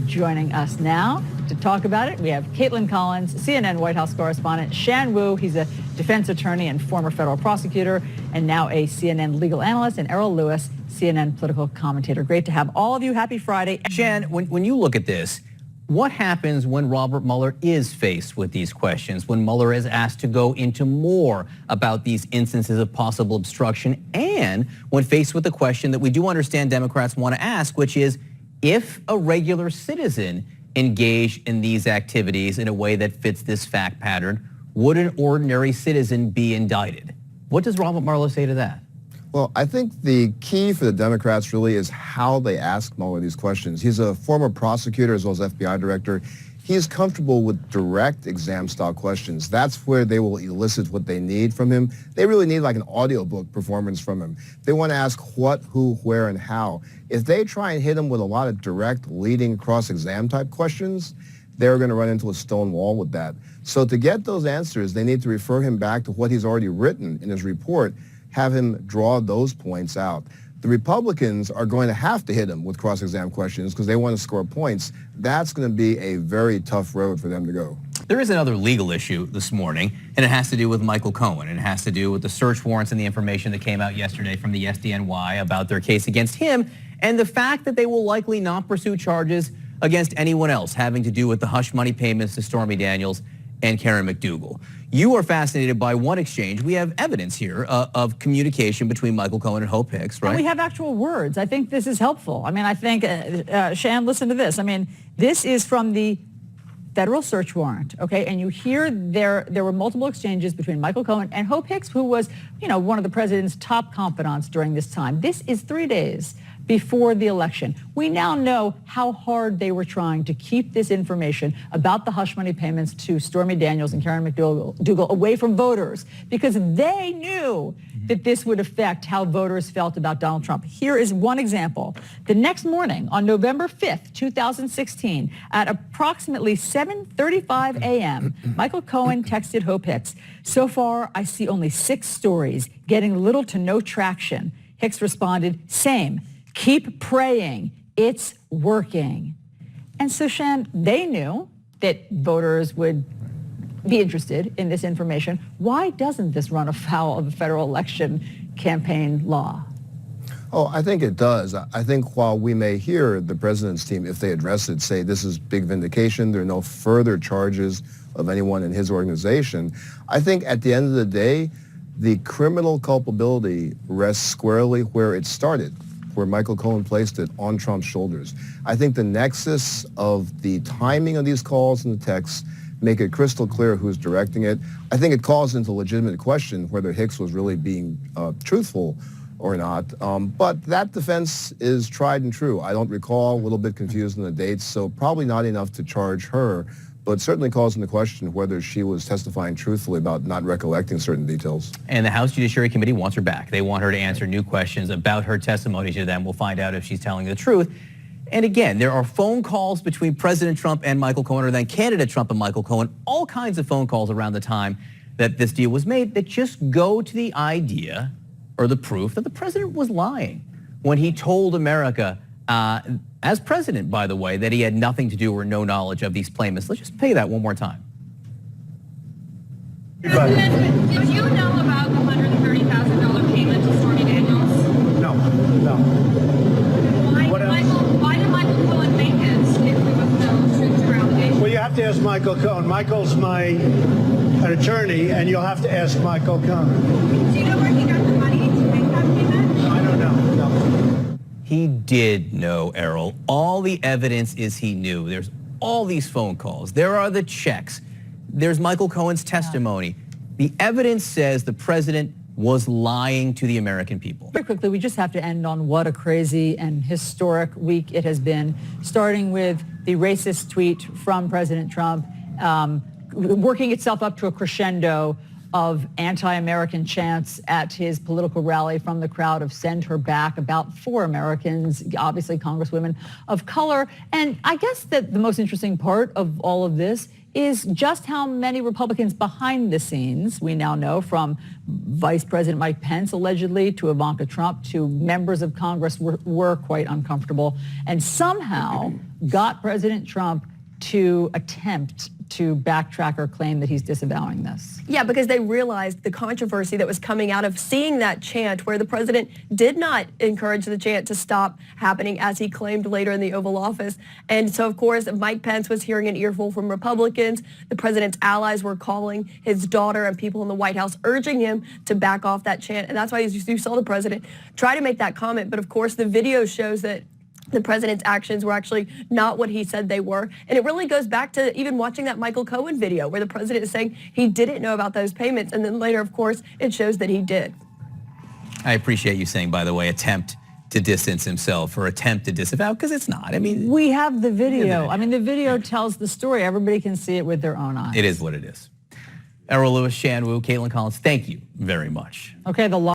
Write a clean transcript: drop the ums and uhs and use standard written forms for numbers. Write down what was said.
Joining us now to talk about it, we have Caitlin Collins, CNN White House correspondent, Shan Wu, he's a defense attorney and former federal prosecutor, and now a CNN legal analyst, and Errol Lewis, CNN political commentator. Great to have all of you. Happy Friday. Shan, when you look at this, what happens when Robert Mueller is faced with these questions, when Mueller is asked to go into more about these instances of possible obstruction, and when faced with the question that we do understand Democrats want to ask, which is, if a regular citizen engaged in these activities in a way that fits this fact pattern, would an ordinary citizen be indicted? What does Robert Mueller say to that? Well, I think the key for the Democrats really is how they ask Mueller these questions. He's a former prosecutor as well as FBI director. He's comfortable with direct exam-style questions. That's where they will elicit what they need from him. They really need like an audiobook performance from him. They want to ask what, who, where, and how. If they try and hit him with a lot of direct, leading, cross-exam type questions, they're going to run into a stone wall with that. So to get those answers, they need to refer him back to what he's already written in his report, have him draw those points out. The Republicans are going to have to hit him with cross-exam questions because they want to score points. That's going to be a very tough road for them to go. There is another legal issue this morning, and it has to do with Michael Cohen. And it has to do with the search warrants and the information that came out yesterday from the SDNY about their case against him, and the fact that they will likely not pursue charges against anyone else having to do with the hush money payments to Stormy Daniels and Karen McDougal. You are fascinated by one exchange. We have evidence here of communication between Michael Cohen and Hope Hicks, right? And we have actual words. I think this is helpful. I mean, I think, Shan, listen to this. I mean, this is from the federal search warrant, okay? And you hear there were multiple exchanges between Michael Cohen and Hope Hicks, who was, one of the president's top confidants during this time. This is 3 days before the election. We now know how hard they were trying to keep this information about the hush money payments to Stormy Daniels and Karen McDougal away from voters because they knew that this would affect how voters felt about Donald Trump. Here is one example. The next morning, on November 5th, 2016, at approximately 7:35 a.m., Michael Cohen texted Hope Hicks, "So far, I see only 6 stories, getting little to no traction." Hicks responded, "Same. Keep praying. It's working." And so, Shan, they knew that voters would be interested in this information. Why doesn't this run afoul of the federal election campaign law? Oh, I think it does. I think while we may hear the president's team, if they address it, say this is big vindication, there are no further charges of anyone in his organization, I think at the end of the day, the criminal culpability rests squarely where it started, where Michael Cohen placed it, on Trump's shoulders. I think the nexus of the timing of these calls and the texts make it crystal clear who's directing it. I think it calls into legitimate question whether Hicks was really being truthful or not. But that defense is tried and true. I don't recall, a little bit confused in the dates, so probably not enough to charge her, but certainly calls into question whether she was testifying truthfully about not recollecting certain details. And the House Judiciary Committee wants her back. They want her to answer new questions about her testimony to them. We'll find out if she's telling the truth. And again, there are phone calls between President Trump and Michael Cohen, or then candidate Trump and Michael Cohen, all kinds of phone calls around the time that this deal was made that just go to the idea or the proof that the president was lying when he told America, as president, by the way, that he had nothing to do or no knowledge of these payments. Let's just play that one more time. President, did you know about the $130,000 payment to Stormy Daniels? No. Why did Michael Cohen make this if there was no truth to allegations? Well, you have to ask Michael Cohen. Michael's an attorney, and you'll have to ask Michael Cohen. Do you know where he got the money to make that payment? I don't know. No. He did know, Errol. All the evidence is he knew. There's all these phone calls. There are the checks. There's Michael Cohen's testimony. The evidence says the president was lying to the American people. Very quickly, we just have to end on what a crazy and historic week it has been, starting with the racist tweet from President Trump, working itself up to a crescendo of anti-American chants at his political rally from the crowd of "Send her back," about 4 Americans, obviously congresswomen of color. And I guess that the most interesting part of all of this is just how many Republicans behind the scenes, we now know, from Vice President Mike Pence allegedly to Ivanka Trump to members of Congress were quite uncomfortable and somehow got President Trump to attempt to backtrack or claim that he's disavowing this. Yeah, because they realized the controversy that was coming out of seeing that chant where the president did not encourage the chant to stop happening as he claimed later in the Oval Office. And so, of course, Mike Pence was hearing an earful from Republicans. The president's allies were calling his daughter and people in the White House urging him to back off that chant. And that's why you saw the president try to make that comment. But, of course, the video shows that the president's actions were actually not what he said they were. And it really goes back to even watching that Michael Cohen video where the president is saying he didn't know about those payments. And then later, of course, it shows that he did. I appreciate you saying, by the way, attempt to distance himself or attempt to disavow, because it's not. I mean, we have the video. I mean, the video tells the story. Everybody can see it with their own eyes. It is what it is. Errol Lewis, Shan Wu, Caitlin Collins, thank you very much. Okay, the law.